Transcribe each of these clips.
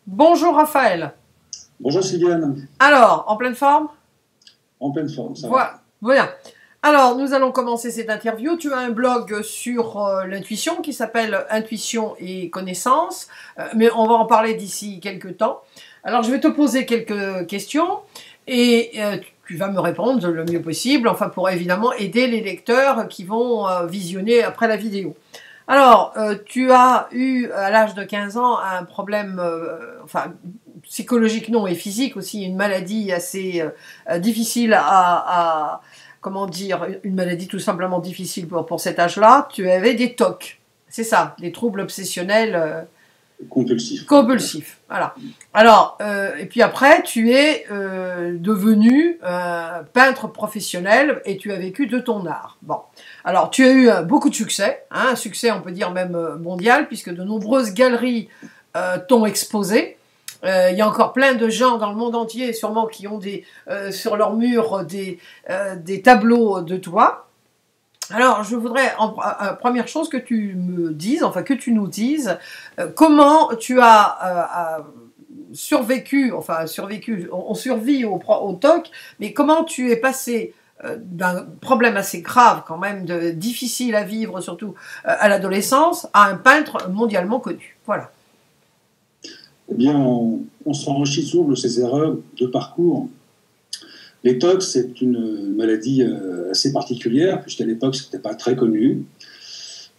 Bonjour Raphaël. Bonjour Sylviane, Alors, en pleine forme? en pleine forme, ça va. Voilà. Alors, nous allons commencer cette interview. Tu as un blog sur l'intuition qui s'appelle Intuition et connaissance, mais on va en parler d'ici quelques temps. Alors, je vais te poser quelques questions et tu vas me répondre le mieux possible, enfin pour évidemment aider les lecteurs qui vont visionner après la vidéo. Alors, tu as eu à l'âge de 15 ans un problème, enfin psychologique non et physique aussi, une maladie assez difficile comment dire, une maladie tout simplement difficile pour cet âge-là. Tu avais des TOC, c'est ça, des troubles obsessionnels Compulsif. compulsifs. Voilà. Alors, et puis après, tu es devenu peintre professionnel et tu as vécu de ton art. Bon. Alors, tu as eu beaucoup de succès, hein, un succès, on peut dire même mondial, puisque de nombreuses galeries t'ont exposé. Il y a encore plein de gens dans le monde entier, sûrement, qui ont sur leur mur des tableaux de toi. Alors, je voudrais, première chose, que tu me dises, enfin que tu nous dises, comment tu as survécu, on survit au TOC, mais comment tu es passé d'un problème assez grave quand même, difficile à vivre, surtout à l'adolescence, à un peintre mondialement connu. Voilà. Eh bien, on s'enrichit souvent de ces erreurs de parcours. Les TOC, c'est une maladie assez particulière, puisqu'à l'époque, ce n'était pas très connu.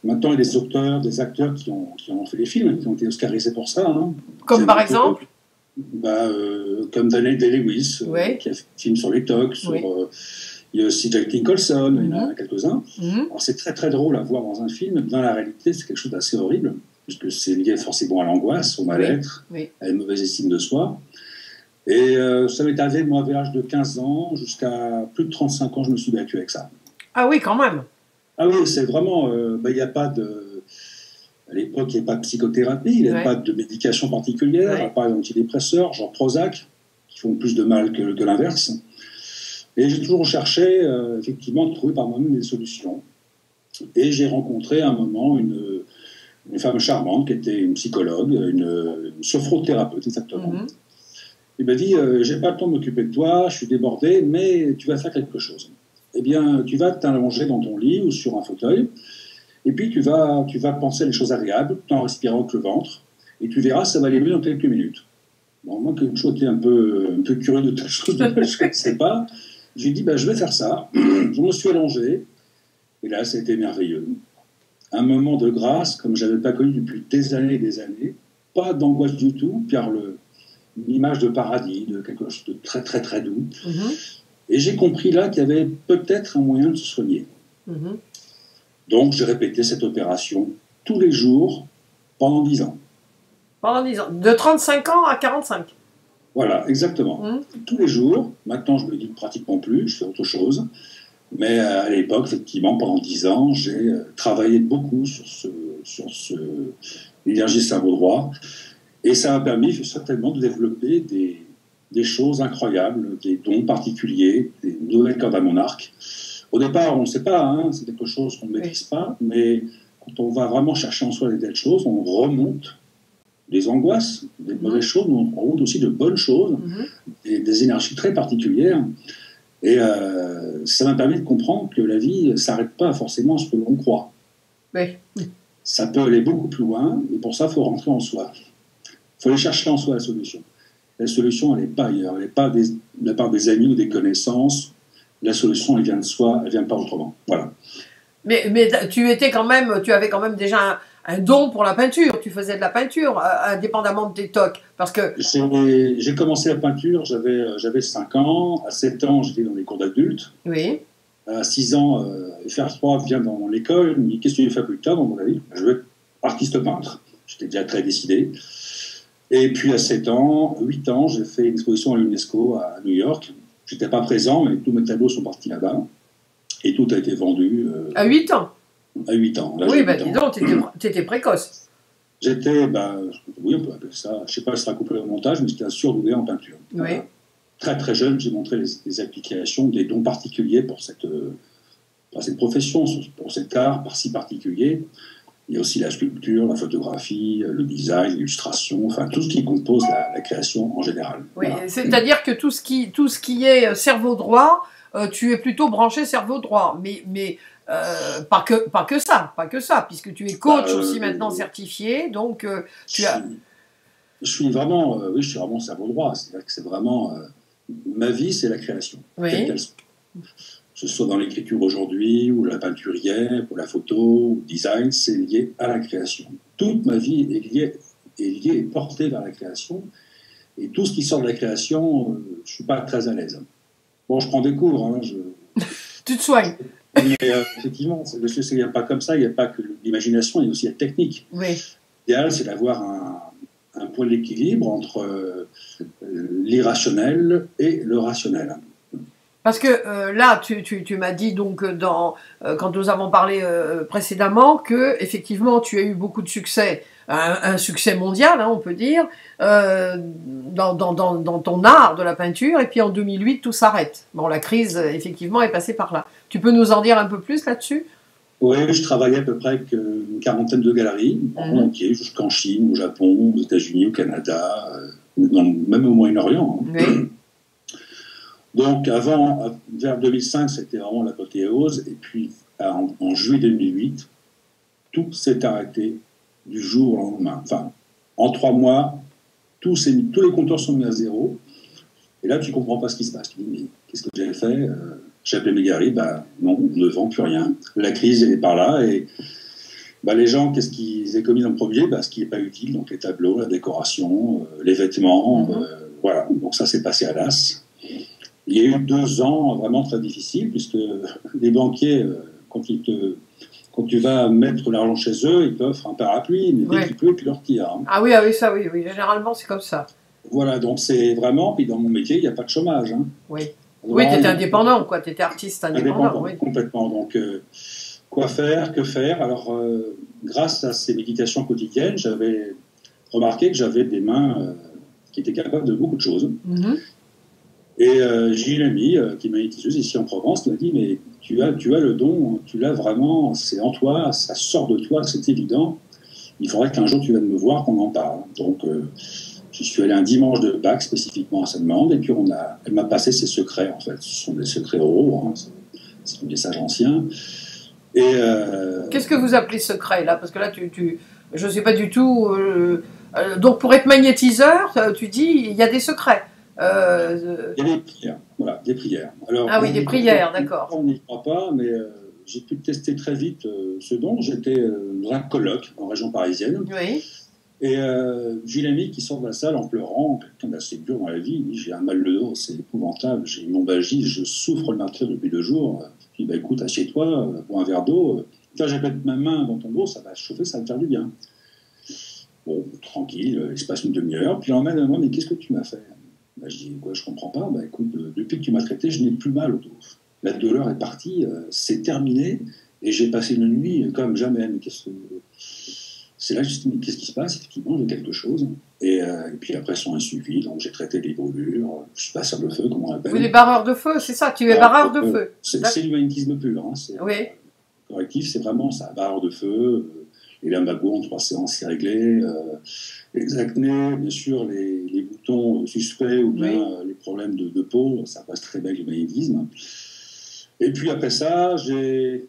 Maintenant, il y a des auteurs, des acteurs qui ont fait des films, qui ont été oscarisés pour ça. Hein. Comme par exemple comme Daniel Day-Lewis, oui. qui a fait un film sur les TOC, oui. Il y a aussi Jack Nicholson, il y en a quelques-uns. Mm-hmm. Alors, c'est très très drôle à voir dans un film. Dans la réalité, c'est quelque chose d'assez horrible, puisque c'est lié forcément à l'angoisse, au mal-être, oui. à une mauvaise estime de soi. Et ça m'est arrivé, moi, à l'âge de 15 ans, jusqu'à plus de 35 ans, je me suis battu avec ça. Ah oui, quand même. Ah oui, c'est vraiment... il n'y a pas de... À l'époque, il n'y avait pas de psychothérapie, il n'y avait pas de médication particulière, à part d'antidépresseurs, genre Prozac, qui font plus de mal que l'inverse. Et j'ai toujours cherché, effectivement, de trouver par moi-même des solutions. Et j'ai rencontré à un moment une femme charmante qui était une psychologue, une sophrothérapeute, exactement. Mm-hmm. Il m'a dit, j'ai pas le temps de m'occuper de toi, je suis débordé, mais tu vas faire quelque chose. Eh bien, tu vas t'allonger dans ton lit ou sur un fauteuil, et puis tu vas penser à des choses agréables, tout en respirant avec le ventre, et tu verras, ça va aller mieux dans quelques minutes. Bon, moi, quelque chose, j'étais un peu curieux de telle chose, je ne connaissais pas. J'ai dit, je vais faire ça. Je me suis allongé, et là, c'était merveilleux. Un moment de grâce, comme je n'avais pas connu depuis des années et des années, pas d'angoisse du tout, car une image de paradis, de quelque chose de très très très doux. Mm-hmm. Et j'ai compris là qu'il y avait peut-être un moyen de se soigner. Mm-hmm. Donc j'ai répété cette opération tous les jours pendant 10 ans. Pendant 10 ans. De 35 ans à 45. Voilà, exactement. Mm-hmm. Tous les jours. Maintenant, je me dis pratiquement plus, je fais autre chose. Mais à l'époque, effectivement, pendant 10 ans, j'ai travaillé beaucoup sur l'énergie cerveau droit. Et ça m'a permis certainement de développer des choses incroyables, des dons particuliers, des nouvelles cordes à mon arc. Au départ, on ne sait pas, hein, c'est quelque chose qu'on ne maîtrise pas, mais quand on va vraiment chercher en soi des telles choses, on remonte des angoisses, des mauvaises choses, mais on remonte aussi de bonnes choses, des énergies très particulières. Et ça m'a permis de comprendre que la vie ne s'arrête pas forcément à ce que l'on croit. Oui. Ça peut aller beaucoup plus loin, et pour ça, il faut rentrer en soi. Il faut aller chercher en soi la solution. La solution, elle n'est pas ailleurs. Elle n'est pas de la part des amis ou des connaissances. La solution, elle vient de soi, elle ne vient pas autrement. Voilà. Mais tu avais quand même déjà un don pour la peinture. Tu faisais de la peinture, indépendamment de tes TOC. Parce que... J'ai commencé la peinture, j'avais 5 ans. À 7 ans, j'étais dans les cours d'adultes. Oui. À 6 ans, FR3 vient dans l'école. Il me dit, qu'est-ce que tu fais plus tard dans mon avis? Je veux être artiste peintre. J'étais déjà très décidé. Et puis à 7 ans, 8 ans, j'ai fait une exposition à l'UNESCO à New York. Je n'étais pas présent, mais tous mes tableaux sont partis là-bas. Et tout a été vendu. À 8 ans? À 8 ans. Là, oui, dis donc, tu étais précoce. J'étais, oui, on peut appeler ça, je ne sais pas si ça sera coupé au montage, mais c'était un surdoué en peinture. Oui. Très très jeune, j'ai montré les applications, des dons particuliers pour cette profession, pour cet art si particulier. Il y a aussi la sculpture, la photographie, le design, l'illustration, enfin tout ce qui compose la création en général. Oui, voilà. C'est-à-dire que tout ce qui est cerveau droit, tu es plutôt branché cerveau droit, mais pas que ça, puisque tu es coach aussi maintenant certifié, donc tu as... Je suis vraiment, oui, je suis vraiment cerveau droit, c'est-à-dire que c'est vraiment, ma vie c'est la création, oui. Telle qu'elle soit. Que ce soit dans l'écriture aujourd'hui, ou la peinture hier, ou la photo, ou le design, c'est lié à la création. Toute ma vie est liée et portée vers la création. Et tout ce qui sort de la création, je ne suis pas très à l'aise. Bon, je prends des cours. Hein, Tu te soignes. Mais effectivement, il n'y a pas comme ça, il n'y a pas que l'imagination, il y a aussi la technique. Oui. L'idéal, c'est d'avoir un point d'équilibre entre l'irrationnel et le rationnel. Parce que là, tu m'as dit donc quand nous avons parlé précédemment que effectivement tu as eu beaucoup de succès, un succès mondial, hein, on peut dire, dans ton art de la peinture, et puis en 2008 tout s'arrête. Bon, la crise effectivement est passée par là. Tu peux nous en dire un peu plus là-dessus? Oui, je travaillais à peu près avec une quarantaine de galeries, dans le monde entier, jusqu'en Chine, au Japon, aux États-Unis, au Canada, même au Moyen-Orient. Hein. Oui. Donc, vers 2005, c'était vraiment l'apothéose. Et puis, en juillet 2008, tout s'est arrêté du jour au lendemain. Enfin, en 3 mois, tous les compteurs sont mis à zéro. Et là, tu ne comprends pas ce qui se passe. Tu dis, mais qu'est-ce que j'ai fait? J'ai appelé mes galeries, non, on ne vend plus rien. La crise est par là. Et les gens, qu'est-ce qu'ils économisent en premier? Ce qui n'est pas utile. Donc, les tableaux, la décoration, les vêtements. Voilà. Donc, ça s'est passé à l'as. Il y a eu 2 ans vraiment très difficiles, puisque les banquiers, quand tu vas mettre l'argent chez eux, ils t'offrent un parapluie, mais dès qu'il pleut, ils te le retirent. Hein. Ah oui, ça, oui. Généralement, c'est comme ça. Voilà, donc c'est vraiment... Puis dans mon métier, il n'y a pas de chômage. Hein. Oui. Oui, tu étais indépendant, quoi. Tu étais artiste indépendant. Oui. Complètement. Donc, quoi faire, que faire? Alors, grâce à ces méditations quotidiennes, j'avais remarqué que j'avais des mains qui étaient capables de beaucoup de choses. Et j'ai une amie qui est magnétiseuse ici en Provence, qui m'a dit, mais tu as le don, tu l'as vraiment, c'est en toi, ça sort de toi, c'est évident. Il faudrait qu'un jour tu viennes me voir, qu'on en parle. Donc, je suis allé un dimanche de Pâques spécifiquement à sa demande, et puis elle m'a passé ses secrets, en fait. Ce sont des secrets oraux, hein, c'est un message ancien. Et qu'est-ce que vous appelez secret, là? Parce que là, je ne sais pas du tout. Donc, pour être magnétiseur, tu dis, il y a des secrets. Il y a des prières, voilà, des prières. Alors, ah oui, des prières, d'accord. On n'y croit pas, mais j'ai pu tester très vite ce don. J'étais dans un colloque en région parisienne. Oui. Et j'ai une amie qui sort de la salle en pleurant, quelqu'un d'assez dur dans la vie. Il dit, j'ai un mal de dos, c'est épouvantable, j'ai une lombalgie, je souffre le martyre depuis 2 jours. Je dis, écoute, assieds-toi, bois un verre d'eau. Quand j'appelle ma main dans ton dos, ça va chauffer, ça va te faire du bien. Bon, tranquille, il se passe une demi-heure. Puis l'emmène à moi, mais qu'est-ce que tu m'as fait? Je dis, quoi, je comprends pas. Écoute, depuis que tu m'as traité, je n'ai plus mal au dos. La douleur est partie, c'est terminé, et j'ai passé une nuit comme jamais. Mais c'est là que je me dis, qu'est-ce qui se passe? Effectivement, j'ai quelque chose. Et puis après, sont un suivi, donc j'ai traité les brûlures, je suis passeur de feu, comme on l'appelle. Oui, les barreurs de feu, c'est ça, tu es barreur de feu. C'est l'humanitisme pur. Hein, oui. Correctif, c'est vraiment ça, barreur de feu. Et l'imago en 3 séances, c'est réglé. Les acnés, bien sûr, les boutons suspects ou bien les problèmes de peau, ça passe très bien avec le magnétisme. Et puis après ça, j'ai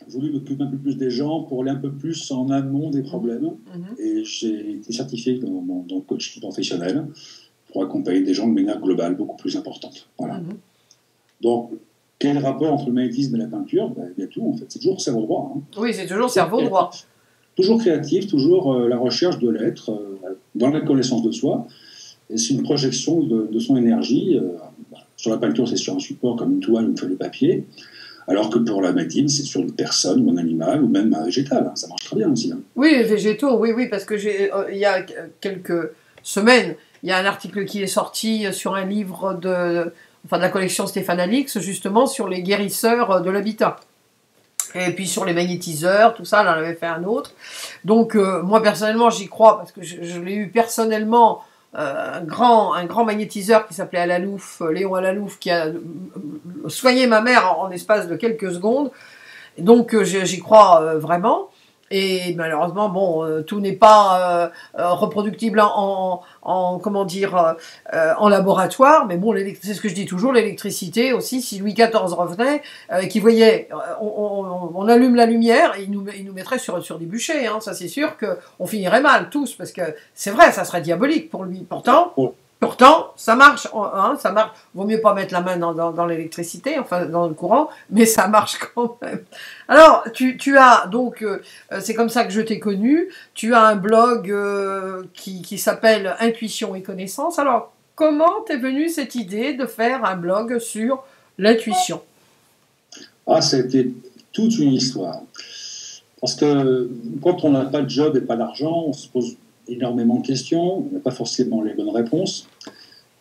voulu m'occuper un peu plus des gens pour aller un peu plus en amont des problèmes. Et j'ai été certifié dans le coaching professionnel pour accompagner des gens de manière globale, beaucoup plus importante. Voilà. Donc, quel rapport entre le magnétisme et la peinture? Il y a tout, en fait. C'est toujours cerveau droit. Hein. Oui, c'est toujours cerveau droit. Toujours créatif, toujours la recherche de l'être, dans la connaissance de soi. Et c'est une projection de son énergie. Sur la peinture, c'est sur un support comme une toile ou une feuille de papier. Alors que pour la magnétisme, c'est sur une personne ou un animal ou même un végétal. Ça marche très bien aussi. Hein. Oui, les végétaux, oui, parce que il y a quelques semaines, il y a un article qui est sorti sur un livre de la collection Stéphane Alix, justement sur les guérisseurs de l'habitat. Et puis sur les magnétiseurs, tout ça, on en avait fait un autre. Donc moi personnellement j'y crois parce que je l'ai eu personnellement, un grand magnétiseur qui s'appelait Alalouf, Léon Alalouf, qui a soigné ma mère en espace de quelques secondes. Et donc j'y crois vraiment. Et malheureusement, bon, tout n'est pas reproductible comment dire, en laboratoire. Mais bon, c'est ce que je dis toujours, l'électricité aussi. Si Louis XIV revenait, qu'il voyait, on allume la lumière, et il nous mettrait sur des bûchers. Hein. Ça, c'est sûr qu'on finirait mal tous, parce que c'est vrai, ça serait diabolique pour lui. Pourtant, ça marche, hein, ça marche. Vaut mieux pas mettre la main dans l'électricité, enfin dans le courant, mais ça marche quand même. Alors, tu as donc, c'est comme ça que je t'ai connu. Tu as un blog qui s'appelle Intuition et Connaissance. Alors, comment t'es venue cette idée de faire un blog sur l'intuition? Ah, c'était toute une histoire. Parce que quand on n'a pas de job et pas d'argent, on se pose énormément de questions, on n'a pas forcément les bonnes réponses.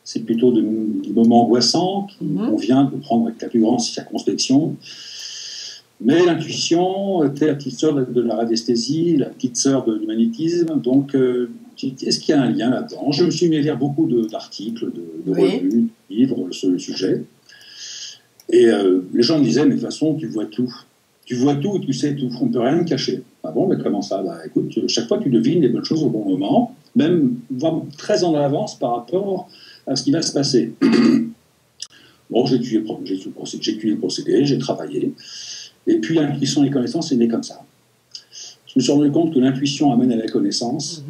C'est plutôt des moments angoissants qu'on vient de prendre avec la plus grande circonspection. Mais l'intuition était la petite sœur de la radiesthésie, la petite sœur de l'humanitisme. Donc, est-ce qu'il y a un lien là-dedans? Je me suis mis à lire beaucoup d'articles, de revues, de livres sur le sujet. Et les gens me disaient, mais de toute façon, tu vois tout. Tu vois tout, tu sais tout, on ne peut rien me cacher. Ah bon, mais comment ça? Bah écoute, chaque fois tu devines les bonnes choses au bon moment, même voire très en avance par rapport à ce qui va se passer. Bon, j'ai étudié le procédé, j'ai travaillé, et puis l'intuition et les connaissances est née comme ça. Je me suis rendu compte que l'intuition amène à la connaissance,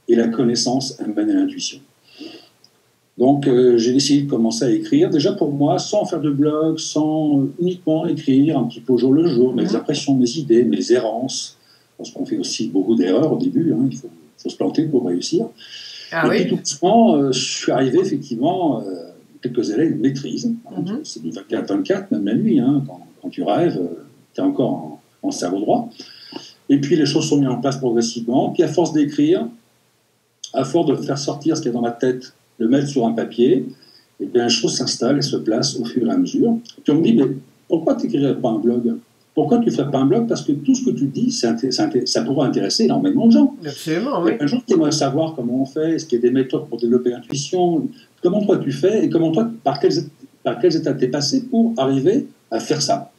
et la connaissance amène à l'intuition. Donc, j'ai décidé de commencer à écrire, déjà pour moi, sans faire de blog, sans uniquement écrire un petit peu au jour le jour, mes impressions, mes idées, mes errances, parce qu'on fait aussi beaucoup d'erreurs au début, hein, il faut se planter pour réussir. Et puis tout doucement, je suis arrivé effectivement quelques années de maîtrise. C'est du 24-24, même la nuit, hein, quand tu rêves, tu es encore en cerveau droit. Et puis les choses sont mises en place progressivement, puis à force d'écrire, à force de faire sortir ce qu'il y a dans ma tête, le mettre sur un papier, et bien les choses s'installent et se placent au fur et à mesure. Et puis on me dit, mais pourquoi tu n'écrirais pas un blog? Pourquoi tu ne ferais pas un blog? Parce que tout ce que tu dis, ça pourrait intéresser énormément de gens. Absolument, il y a plein de gens qui aimeraient savoir comment on fait, est-ce qu'il y a des méthodes pour développer l'intuition, comment toi tu fais, et comment toi, par quelles étapes tu es passé pour arriver à faire ça.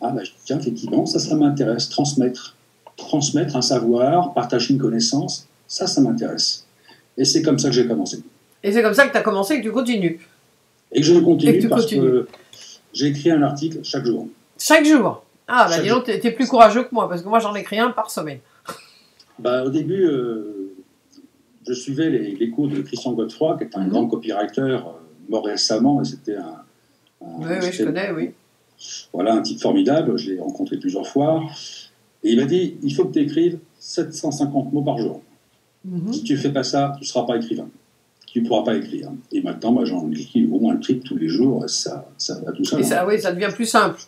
Ah ben, tiens, effectivement, ça m'intéresse, transmettre un savoir, partager une connaissance, ça m'intéresse. Et c'est comme ça que j'ai commencé. Et c'est comme ça que tu as commencé et que tu continues. Et que je continue parce que j'ai écrit un article chaque jour. Chaque jour? Ah, bah dis donc, t'es plus courageux que moi, parce que moi j'en écris un par semaine. Bah, au début, je suivais les cours de Christian Godefroy, qui est un grand copywriter mort récemment, et c'était oui, je connais, oui. Voilà, un type formidable, je l'ai rencontré plusieurs fois. Et il m'a dit, il faut que tu écrives 750 mots par jour. Si tu ne fais pas ça, tu ne seras pas écrivain. Tu ne pourras pas écrire. Et maintenant, moi, j'en écris au moins le triple tous les jours. Ça va tout ça. Et ça, oui, ça devient plus simple.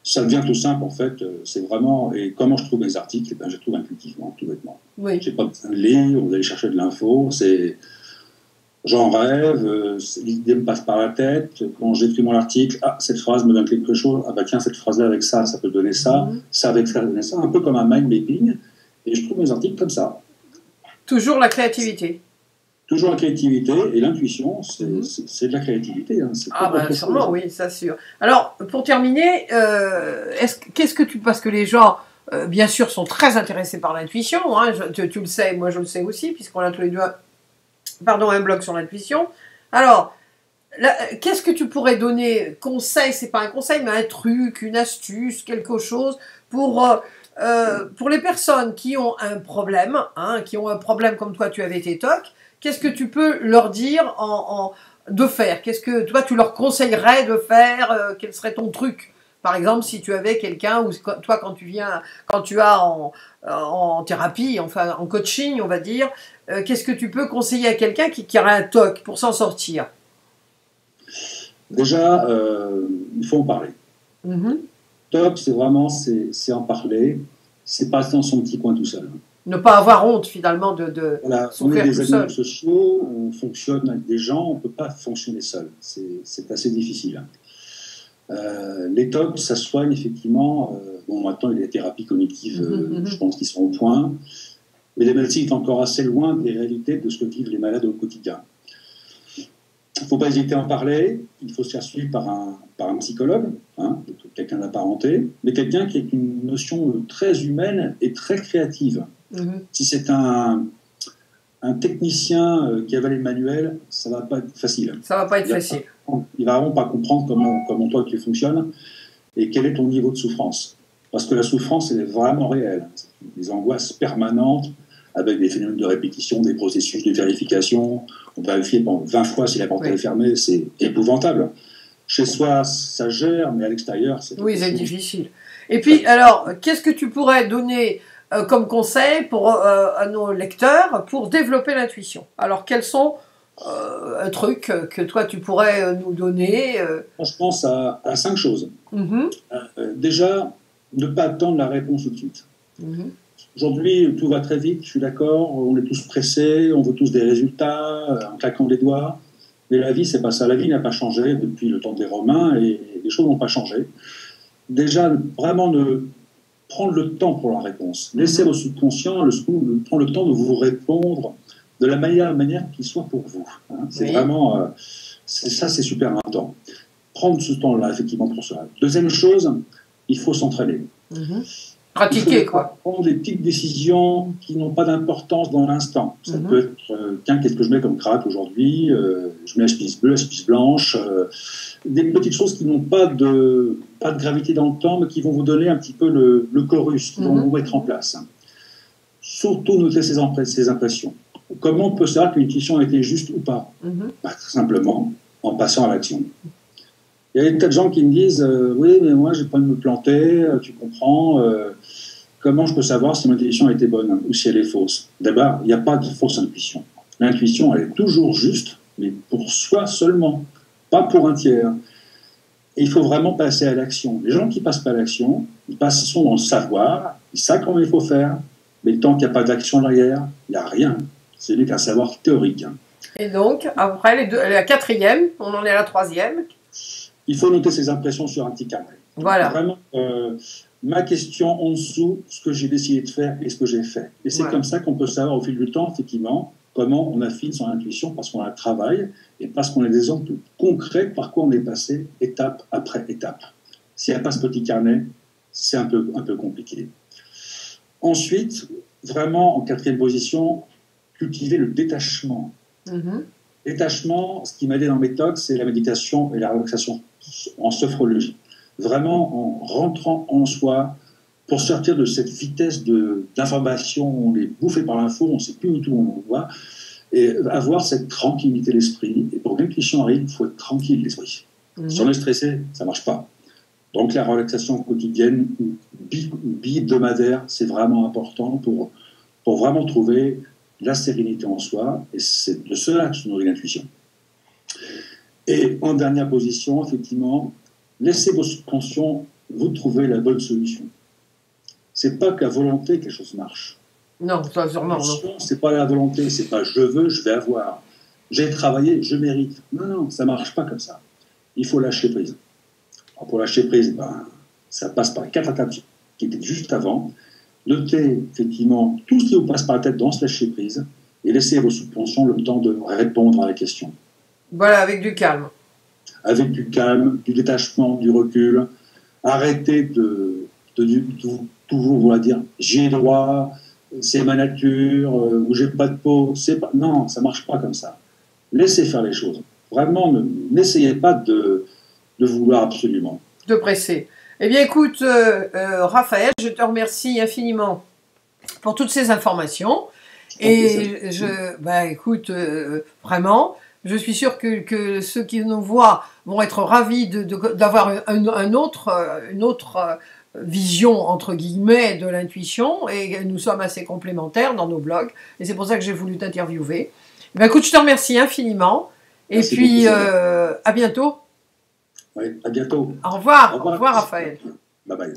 Ça devient tout simple, en fait. C'est vraiment... Et comment je trouve mes articles? Je les trouve intuitivement, tout bêtement. Oui. Je n'ai pas besoin de lire ou d'aller chercher de l'info. J'en rêve, l'idée me passe par la tête. Quand j'écris mon article, cette phrase me donne quelque chose. Ah bah tiens, cette phrase-là avec ça peut donner ça. Ça avec ça donner ça. Un peu comme un mind mapping. Et je trouve mes articles comme ça. Toujours la créativité. Toujours la créativité et l'intuition, c'est de la créativité. Hein. Ah ben sûrement, oui, ça sûr. Alors, pour terminer, qu'est-ce que parce que les gens, bien sûr, sont très intéressés par l'intuition, hein, tu le sais, moi je le sais aussi, puisqu'on a tous les deux un blog sur l'intuition. Alors, qu'est-ce que tu pourrais donner, conseil, c'est pas un conseil, mais un truc, une astuce, quelque chose, pour les personnes qui ont un problème, hein, comme toi tu avais tes TOC, qu'est-ce que tu peux leur dire de faire? Qu'est-ce que toi tu leur conseillerais de faire? Quel serait ton truc? Par exemple, si tu avais quelqu'un, ou toi quand tu as en thérapie, enfin en coaching, on va dire, qu'est-ce que tu peux conseiller à quelqu'un qui aurait un TOC pour s'en sortir? Déjà, il faut en parler. TOC, c'est vraiment en parler, c'est pas rester dans son petit coin tout seul. Ne pas avoir honte finalement de voilà, on est des animaux sociaux, on fonctionne avec des gens, on ne peut pas fonctionner seul. C'est assez difficile. Les TOC, ça soigne effectivement. Bon, maintenant, il y a des thérapies cognitives, je pense, qui sont au point. Mais la médecine est encore assez loin des réalités de ce que vivent les malades au quotidien. Il ne faut pas hésiter à en parler. Il faut se faire suivre par un psychologue, hein, quelqu'un d'apparenté, mais quelqu'un qui a une notion très humaine et très créative. Si c'est un technicien qui avale le manuel, ça ne va pas être facile. Ça ne va pas être facile. Il ne va vraiment pas comprendre comment toi tu fonctionnes et quel est ton niveau de souffrance. Parce que la souffrance, elle est vraiment réelle. Des angoisses permanentes, avec des phénomènes de répétition, des processus de vérification. On peut vérifier pendant 20 fois si la porte est fermée, c'est épouvantable. Chez soi, ça gère, mais à l'extérieur, c'est... Oui, c'est difficile. Et puis, alors, qu'est-ce que tu pourrais donner comme conseil à nos lecteurs pour développer l'intuition? Alors, quels sont un truc que toi, tu pourrais nous donner Moi, je pense à 5 choses. Déjà, ne pas attendre la réponse tout de suite. Aujourd'hui, tout va très vite, je suis d'accord, on est tous pressés, on veut tous des résultats, en claquant des doigts. Mais la vie, c'est pas ça. La vie n'a pas changé depuis le temps des Romains et les choses n'ont pas changé. Déjà, vraiment, prendre le temps pour la réponse. Laissez vos subconscients prendre le temps de vous répondre de la meilleure manière qui soit pour vous. Hein. C'est vraiment... ça, c'est super important. Prendre ce temps-là, effectivement, pour cela. Deuxième chose, il faut s'entraîner. Pratiquer, quoi. Prendre des petites décisions qui n'ont pas d'importance dans l'instant. Ça peut être, qu'est-ce que je mets comme cravate aujourd'hui, je mets la chemise bleue, la chemise blanche, des petites choses qui n'ont pas de gravité dans le temps, mais qui vont vous donner un petit peu le chorus, qui vont vous mettre en place. Surtout noter ces impressions. Comment on peut savoir qu'une intuition a été juste ou pas? Très simplement, en passant à l'action. Il y a des tas de gens qui me disent oui, mais moi, j'ai pas envie de me planter, tu comprends. Comment je peux savoir si mon intuition a été bonne ou si elle est fausse? D'abord, il n'y a pas de fausse intuition. L'intuition, elle est toujours juste, mais pour soi seulement, pas pour un tiers. Et il faut vraiment passer à l'action. Les gens qui ne passent pas à l'action, ils sont dans le savoir, ils savent comment il faut faire, mais tant qu'il n'y a pas d'action derrière, il n'y a rien. C'est n'est qu'un savoir théorique. Et donc, après, la quatrième, on en est à la troisième. Il faut noter ses impressions sur un petit carnet. Voilà. Vraiment, ma question en dessous, ce que j'ai décidé de faire et ce que j'ai fait. Et c'est comme ça qu'on peut savoir au fil du temps, effectivement, comment on affine son intuition parce qu'on la travaille et parce qu'on a des exemples concrets par quoi on est passé étape après étape. S'il n'y a pas ce petit carnet, c'est un peu compliqué. Ensuite, vraiment, en quatrième position, cultiver le détachement. Détachement, ce qui m'a aidé dans mes talks, c'est la méditation et la relaxation en sophrologie. Vraiment en rentrant en soi pour sortir de cette vitesse d'information, on est bouffé par l'info, on ne sait plus du tout où on va, et avoir cette tranquillité d'esprit. Et pour que l'intuition arrive, il faut être tranquille l'esprit. Si on est stressé, ça ne marche pas. Donc la relaxation quotidienne, bi-hebdomadaire, c'est vraiment important pour vraiment trouver la sérénité en soi, et c'est de cela que se nourrit l'intuition. Et en dernière position, effectivement, laissez vos subconscients vous trouver la bonne solution. C'est pas que la volonté quelque chose marche. Non, ça sûrement non. C'est pas la volonté, c'est pas je veux, je vais avoir. J'ai travaillé, je mérite. Non, ça marche pas comme ça. Il faut lâcher prise. Alors pour lâcher prise, ça passe par 4 étapes qui étaient juste avant. Notez effectivement tout ce qui vous passe par la tête dans ce lâcher prise et laissez vos subconscients le temps de répondre à la question. Voilà, avec du calme. Avec du calme, du détachement, du recul. Arrêtez de toujours vouloir dire j'ai droit, c'est ma nature, ou j'ai pas de peau. Non, ça marche pas comme ça. Laissez faire les choses. Vraiment, n'essayez pas de vouloir absolument. De presser. Eh bien, écoute, Raphaël, je te remercie infiniment pour toutes ces informations. Et écoute, vraiment, je suis sûre que ceux qui nous voient vont être ravis d'avoir une autre vision, entre guillemets, de l'intuition. Et nous sommes assez complémentaires dans nos blogs. Et c'est pour ça que j'ai voulu t'interviewer. Eh bien, écoute, je te remercie infiniment. Et merci puis, beaucoup, à bientôt. Oui, à bientôt. Au revoir, Raphaël. Bye bye.